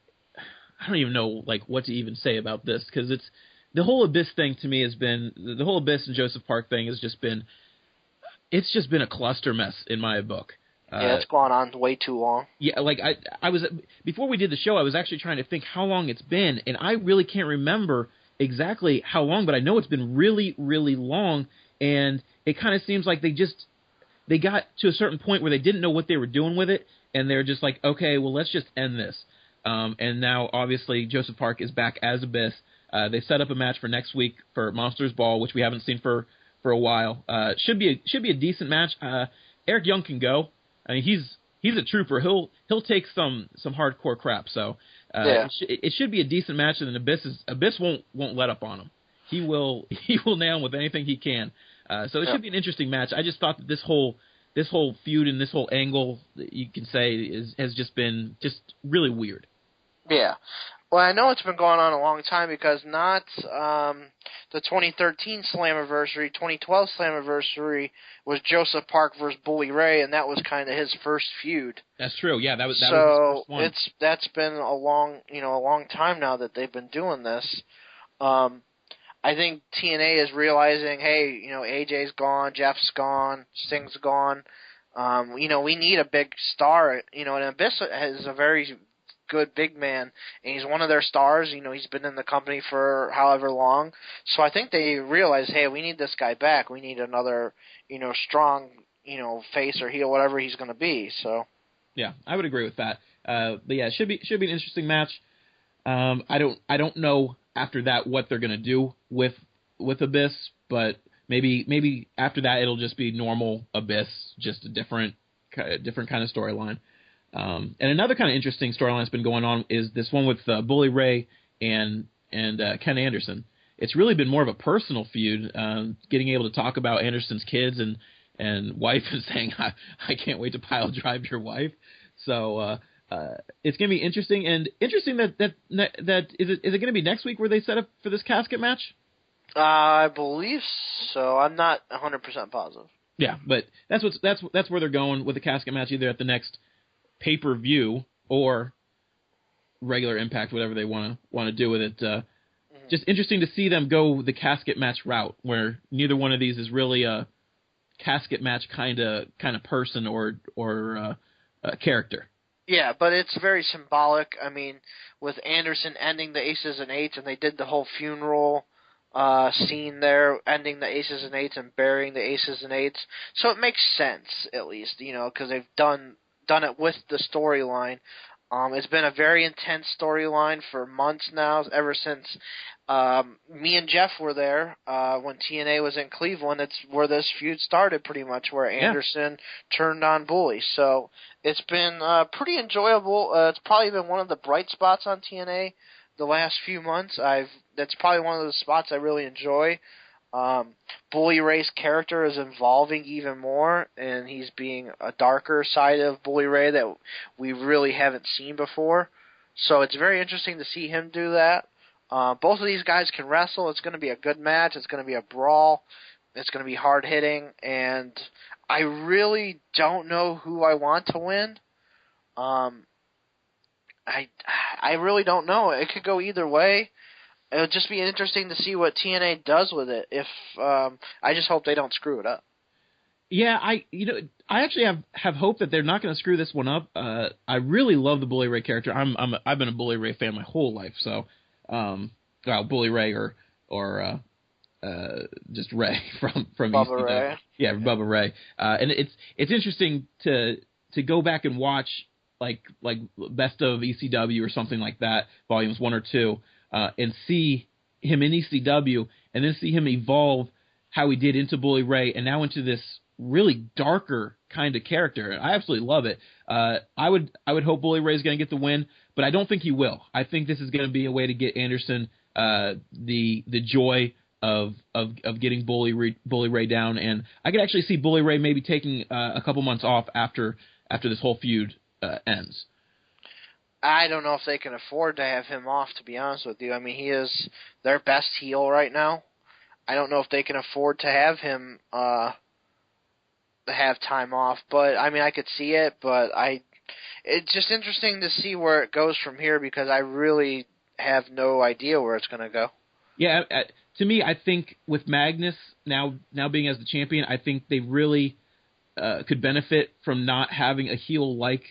I don't even know what to even say about this because it's the whole Abyss thing to me has been the whole Abyss and Joseph Park thing has just been a cluster mess in my book. Yeah, it's gone on way too long. Yeah, I was before we did the show, I was actually trying to think how long it's been, and I really can't remember exactly how long, but I know it's been really, really long, and it kind of seems like they got to a certain point where they didn't know what they were doing with it, and they're just like, okay, well, let's just end this. And now, obviously, Joseph Park is back as Abyss. They set up a match for next week for Monsters Ball, which we haven't seen for a while. Should be a decent match. Eric Young can go. I mean, he's a trooper. He'll take some hardcore crap. So it should be a decent match. And then Abyss won't let up on him. He will nail him with anything he can. So it should be an interesting match. I just thought that this whole feud and this whole angle, you can say, has just been really weird. Yeah. Well, I know it's been going on a long time because not the 2013 Slammiversary, 2012 Slammiversary was Joseph Park versus Bully Ray, and that was kind of his first feud. That's true. Yeah, that was his first one. That's been a long time now that they've been doing this. I think TNA is realizing, hey, AJ's gone, Jeff's gone, Sting's gone. We need a big star. And Abyss has a very good big man, and he's one of their stars. You know, he's been in the company for however long. So I think they realize, hey, we need this guy back. We need another, strong, face or heel, whatever he's going to be. So. Yeah, I would agree with that. But yeah, it should be an interesting match. I don't know after that what they're going to do with Abyss, but maybe after that it'll just be normal Abyss, just a different kind of storyline. And another kind of interesting storyline that's been going on is this one with Bully Ray and Ken Anderson. It's really been more of a personal feud, getting able to talk about Anderson's kids and wife, and saying, I can't wait to pile drive your wife. So it's going to be interesting, and interesting that is it going to be next week where they set up for this casket match? I believe so. I'm not 100% positive. Yeah, but that's where they're going with the casket match, either at the next pay-per-view or regular Impact, whatever they want to do with it. Just interesting to see them go the casket match route, where neither one of these is really a casket match kind of person or character. Yeah, but it's very symbolic. I mean, with Anderson ending the Aces and Eights, and they did the whole funeral scene there, ending the Aces and Eights and burying the Aces and Eights. So it makes sense, at least, because they've done it with the storyline. It's been a very intense storyline for months now, ever since me and Jeff were there when TNA was in Cleveland. It's where this feud started, pretty much, where Anderson turned on Bully. So it's been pretty enjoyable. It's probably been one of the bright spots on TNA the last few months. That's probably one of the spots I really enjoy. Bully Ray's character is evolving even more, and he's being a darker side of Bully Ray that we really haven't seen before. So it's very interesting to see him do that. Both of these guys can wrestle. It's going to be a good match. It's going to be a brawl. It's going to be hard-hitting, and I really don't know who I want to win. I really don't know. It could go either way. It'll just be interesting to see what TNA does with it. If I just hope they don't screw it up. Yeah, I actually have hope that they're not going to screw this one up. I really love the Bully Ray character. I've been a Bully Ray fan my whole life. So, Bully Ray or just Ray from Bubba Ray. Yeah, Bubba Ray. And it's interesting to go back and watch like Best of ECW or something like that, volumes 1 or 2. And see him in ECW, and then see him evolve how he did into Bully Ray, and now into this really darker kind of character. I absolutely love it. I would hope Bully Ray is going to get the win, but I don't think he will. I think this is going to be a way to get Anderson the joy of getting Bully Ray down, and I could actually see Bully Ray maybe taking a couple months off after this whole feud ends. I don't know if they can afford to have him off, to be honest with you. I mean, he is their best heel right now. I don't know if they can afford to have him have time off, but I mean, I could see it, but it's just interesting to see where it goes from here, because I really have no idea where it's going to go. Yeah, to me, I think with Magnus now being as the champion, I think they really could benefit from not having a heel like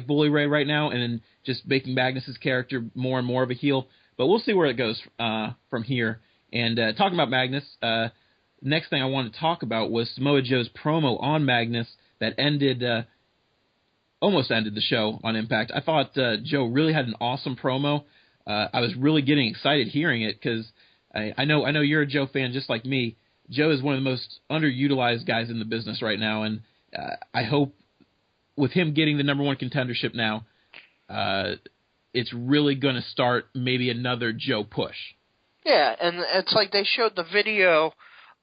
Bully Ray right now, and then just making Magnus's character more and more of a heel. But we'll see where it goes from here. And talking about Magnus, next thing I wanted to talk about was Samoa Joe's promo on Magnus that almost ended the show on Impact. I thought Joe really had an awesome promo. I was really getting excited hearing it, because I know you're a Joe fan just like me. Joe is one of the most underutilized guys in the business right now, and I hope with him getting the number one contendership now, it's really going to start maybe another Joe push. Yeah, and it's like they showed the video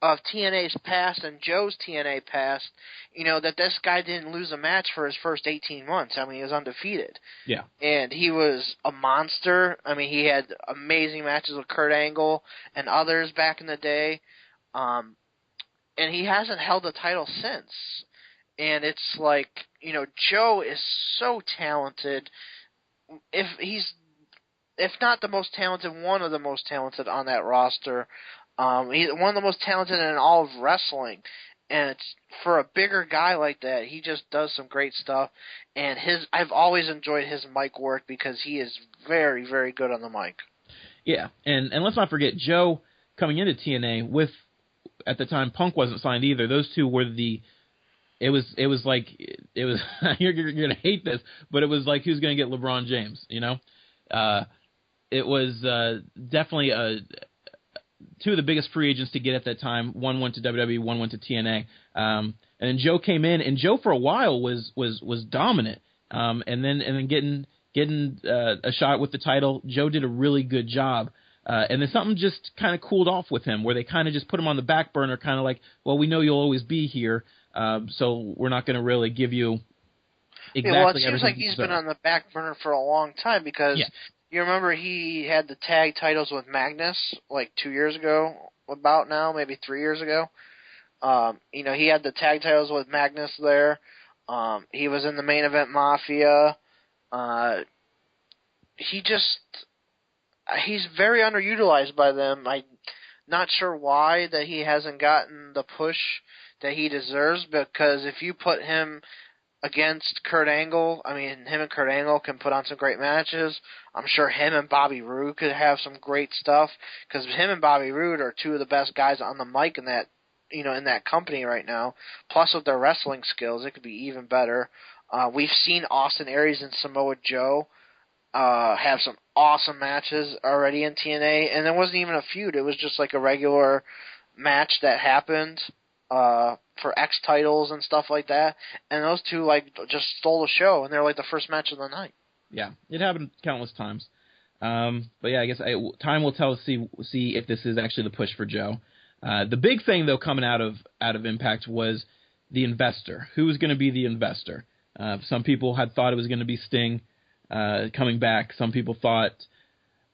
of TNA's past and Joe's TNA past, that this guy didn't lose a match for his first 18 months. I mean, he was undefeated. Yeah. And he was a monster. I mean, he had amazing matches with Kurt Angle and others back in the day. And he hasn't held the title since. And it's like, Joe is so talented. If not the most talented, one of the most talented on that roster. He's one of the most talented in all of wrestling. and it's for a bigger guy like that, he just does some great stuff. And I've always enjoyed his mic work because he is very, very good on the mic. Yeah, and let's not forget Joe coming into TNA with, at the time Punk wasn't signed either. Those two were it was you're gonna hate this, but it was like who's gonna get LeBron James, you know? It was definitely two of the biggest free agents to get at that time. One went to WWE, one went to TNA. And then Joe came in, and Joe for a while was dominant. And then getting a shot with the title, Joe did a really good job. And then something just kind of cooled off with him, where they kind of just put him on the back burner, kind of like, well, we know you'll always be here, so we're not going to really give you exactly well, it seems everything like he's been on the back burner for a long time because you remember he had the tag titles with Magnus like 2 years ago, about now, maybe 3 years ago. He had the tag titles with Magnus there. He was in the Main Event Mafia. He's very underutilized by them. I'm not sure why that he hasn't gotten the push that he deserves, because if you put him against Kurt Angle, I mean, him and Kurt Angle can put on some great matches. I'm sure him and Bobby Roode could have some great stuff, because him and Bobby Roode are two of the best guys on the mic in that company right now. Plus with their wrestling skills, it could be even better. We've seen Austin Aries and Samoa Joe have some awesome matches already in TNA, and there wasn't even a feud. It was just like a regular match that happened for X titles and stuff like that, and those two like just stole the show, and they're like the first match of the night. Yeah, it happened countless times. But yeah, I guess time will tell to see if this is actually the push for Joe. The big thing though coming out of Impact was the investor. Who was going to be the investor? Some people had thought it was going to be Sting coming back. Some people thought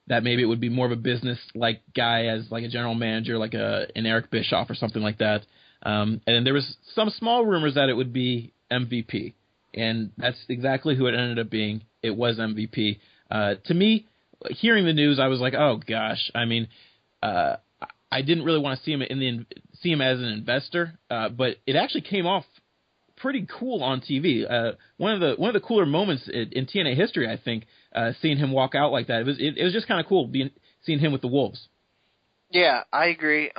that maybe it would be more of a business-like guy as like a general manager, like an Eric Bischoff or something like that. And there was some small rumors that it would be MVP, and that's exactly who it ended up being. It was MVP. To me, hearing the news, I was like, oh gosh. I mean, I didn't really want to see him as an investor, but it actually came off pretty cool on TV. One of the cooler moments in TNA history, I think, seeing him walk out like that. It was just kind of cool seeing him with the Wolves. Yeah, I agree.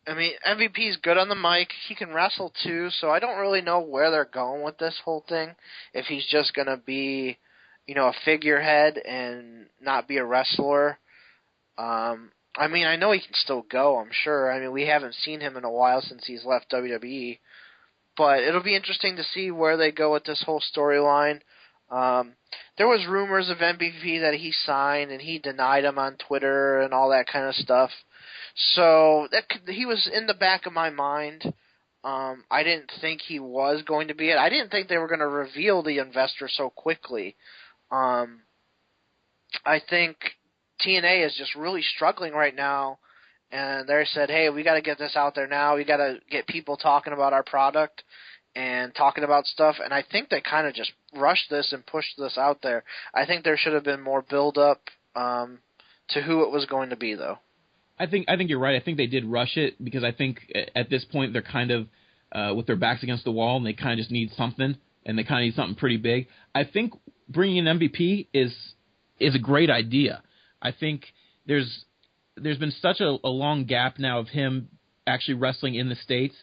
I mean, MVP's good on the mic. He can wrestle too, so I don't really know where they're going with this whole thing. If he's just gonna be, a figurehead and not be a wrestler. I mean, I know he can still go, I'm sure. I mean, we haven't seen him in a while since he's left WWE. But it'll be interesting to see where they go with this whole storyline. There was rumors of MVP that he signed, and he denied them on Twitter and all that kind of stuff. So he was in the back of my mind. I didn't think he was going to be it. I didn't think they were going to reveal the investor so quickly. I think TNA is just really struggling right now, and they said, hey, we got to get this out there now. We got to get people talking about our product and talking about stuff, and I think they kind of just rushed this and pushed this out there. I think there should have been more build-up to who it was going to be, though. I think you're right. I think they did rush it because I think at this point they're kind of with their backs against the wall, and they kind of just need something, and they kind of need something pretty big. I think bringing in MVP is a great idea. I think there's been such a long gap now of him actually wrestling in the States.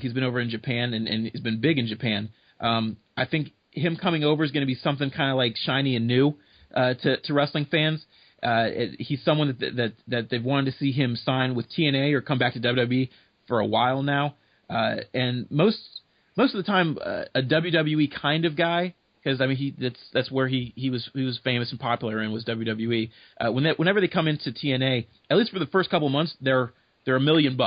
He's been over in Japan, and he's been big in Japan. I think him coming over is going to be something kind of like shiny and new to wrestling fans. He's someone that they've wanted to see him sign with TNA or come back to WWE for a while now. And most of the time, a WWE kind of guy, because I mean that's where he was famous and popular and was WWE. Whenever they come into TNA, at least for the first couple of months, they're $1 million.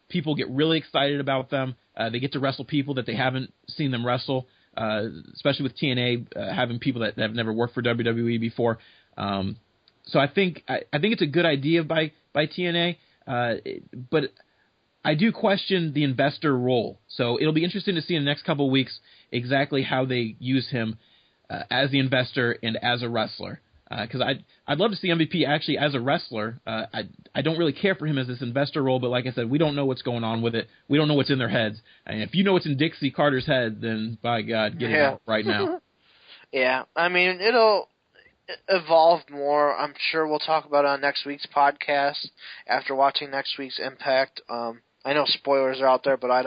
People get really excited about them. They get to wrestle people that they haven't seen them wrestle, especially with TNA having people that have never worked for WWE before. So I think it's a good idea by TNA, but I do question the investor role. So it'll be interesting to see in the next couple of weeks exactly how they use him as the investor and as a wrestler. Because I'd love to see MVP actually as a wrestler. I don't really care for him as this investor role, but like I said, we don't know what's going on with it. We don't know what's in their heads. And if you know what's in Dixie Carter's head, then by God, get it out right now. Yeah, I mean, it'll evolve more. I'm sure we'll talk about it on next week's podcast after watching next week's Impact. I know spoilers are out there, but I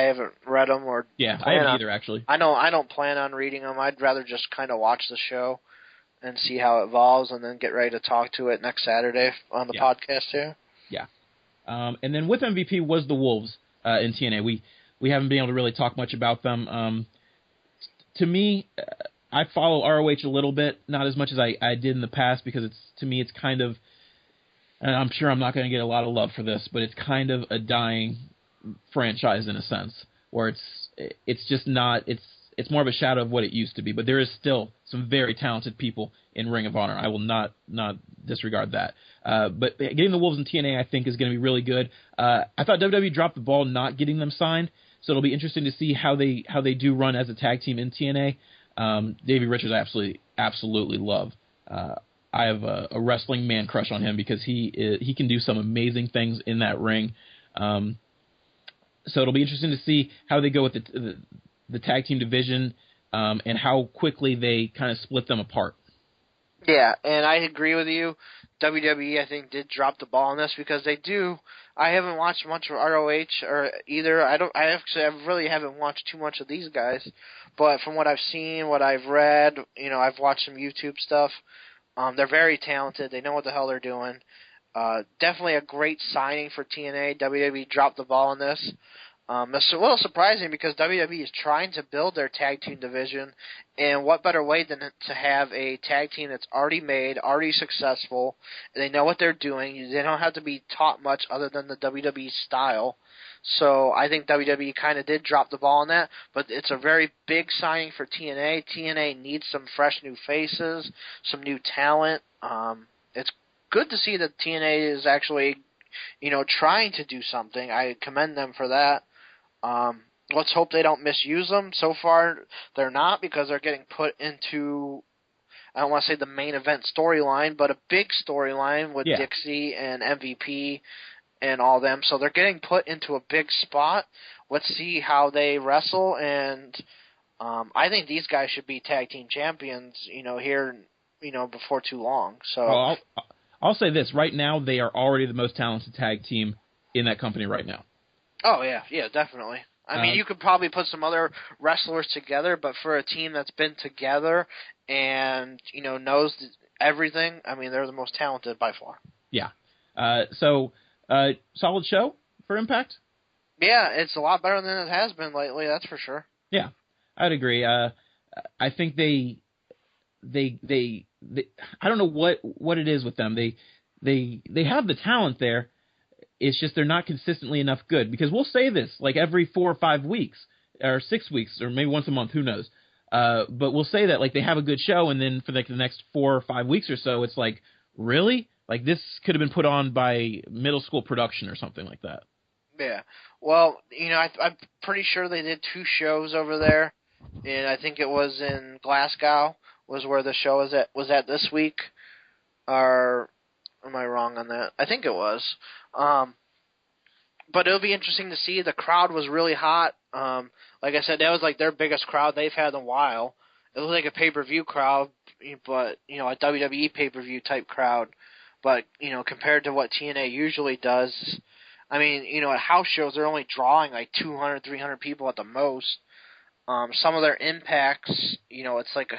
haven't read them or. Yeah, I haven't either, actually. I don't plan on reading them. I'd rather just kind of watch the show and see how it evolves, and then get ready to talk to it next Saturday on the podcast here. Yeah. And then with MVP was the Wolves in TNA. We haven't been able to really talk much about them. To me, I follow ROH a little bit, not as much as I did in the past, because to me it's kind of, and I'm sure I'm not going to get a lot of love for this, but it's kind of a dying franchise in a sense, where it's just not, it's more of a shadow of what it used to be. But there is still some very talented people in Ring of Honor. I will not disregard that. But getting the Wolves in TNA, I think, is going to be really good. I thought WWE dropped the ball not getting them signed, so it'll be interesting to see how they do run as a tag team in TNA. Davey Richards, I absolutely love. I have a wrestling man crush on him because he can do some amazing things in that ring. So it'll be interesting to see how they go with the tag team division, and how quickly they kind of split them apart. Yeah, and I agree with you. WWE, I think, did drop the ball on this because they do. I haven't watched much of ROH or either. I really haven't watched too much of these guys, but from what I've seen, what I've read, I've watched some YouTube stuff. They're very talented. They know what the hell they're doing. Definitely a great signing for TNA. WWE dropped the ball on this. It's a little surprising because WWE is trying to build their tag team division, and what better way than to have a tag team that's already made, already successful, and they know what they're doing. They don't have to be taught much other than the WWE style. So I think WWE kind of did drop the ball on that, but it's a very big signing for TNA. TNA needs some fresh new faces, some new talent. It's good to see that TNA is actually, trying to do something. I commend them for that. Let's hope they don't misuse them. So far, they're not, because they're getting put into, I don't want to say the main event storyline, but a big storyline with Dixie and MVP and all them. So they're getting put into a big spot. Let's see how they wrestle, and I think these guys should be tag team champions, here, before too long. So well, I'll say this. Right now, they are already the most talented tag team in that company right now. Oh, yeah, definitely. I mean, you could probably put some other wrestlers together, but for a team that's been together and, knows everything, I mean, they're the most talented by far. Yeah. So, solid show for Impact? Yeah, it's a lot better than it has been lately, that's for sure. Yeah, I'd agree. I think they I don't know what it is with them. They have the talent there. It's just they're not consistently enough good, because we'll say this like every 4 or 5 weeks or 6 weeks or maybe once a month, who knows. But we'll say that like they have a good show, and then for like the next 4 or 5 weeks or so, it's like, really? Like this could have been put on by middle school production or something like that. Yeah. Well, I'm pretty sure they did 2 shows over there, and I think it was in Glasgow was where the show was at this week, or am I wrong on that? I think it was. But it'll be interesting to see. The crowd was really hot. Like I said, that was like their biggest crowd they've had in a while. It was like a pay-per-view crowd, but, a WWE pay-per-view type crowd. But, compared to what TNA usually does, I mean, at house shows, they're only drawing like 200, 300 people at the most. Some of their impacts, it's like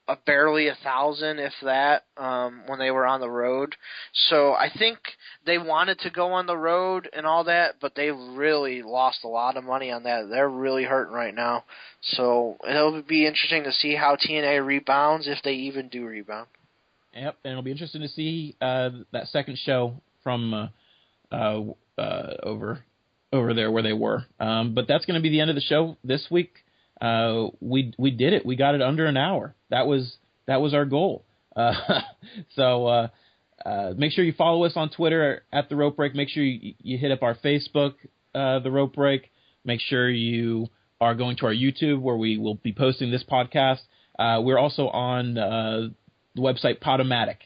a barely 1,000, if that, when they were on the road. So I think they wanted to go on the road and all that, but they really lost a lot of money on that. They're really hurting right now. So it'll be interesting to see how TNA rebounds, if they even do rebound. Yep, and it'll be interesting to see that second show from over there where they were. But that's going to be the end of the show this week. We did it. We got it under an hour. That was our goal. So make sure you follow us on Twitter at TheRopeBreak. Make sure you hit up our Facebook, TheRopeBreak. Make sure you are going to our YouTube, where we will be posting this podcast. We're also on the website Podomatic.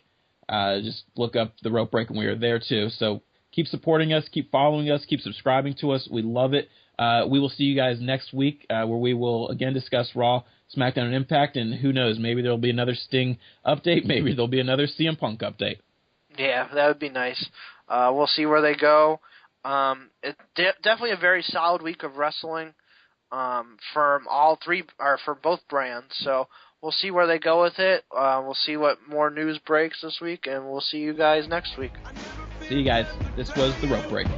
Just look up The Rope Break, and we are there too. So keep supporting us, keep following us, keep subscribing to us. We love it. We will see you guys next week, where we will again discuss Raw, SmackDown, and Impact, and who knows, maybe there will be another Sting update, maybe there'll be another CM Punk update. Yeah, that would be nice. We'll see where they go. It's definitely a very solid week of wrestling from all three, or for both brands. So we'll see where they go with it. We'll see what more news breaks this week, and we'll see you guys next week. See you guys. This was The Rope Break.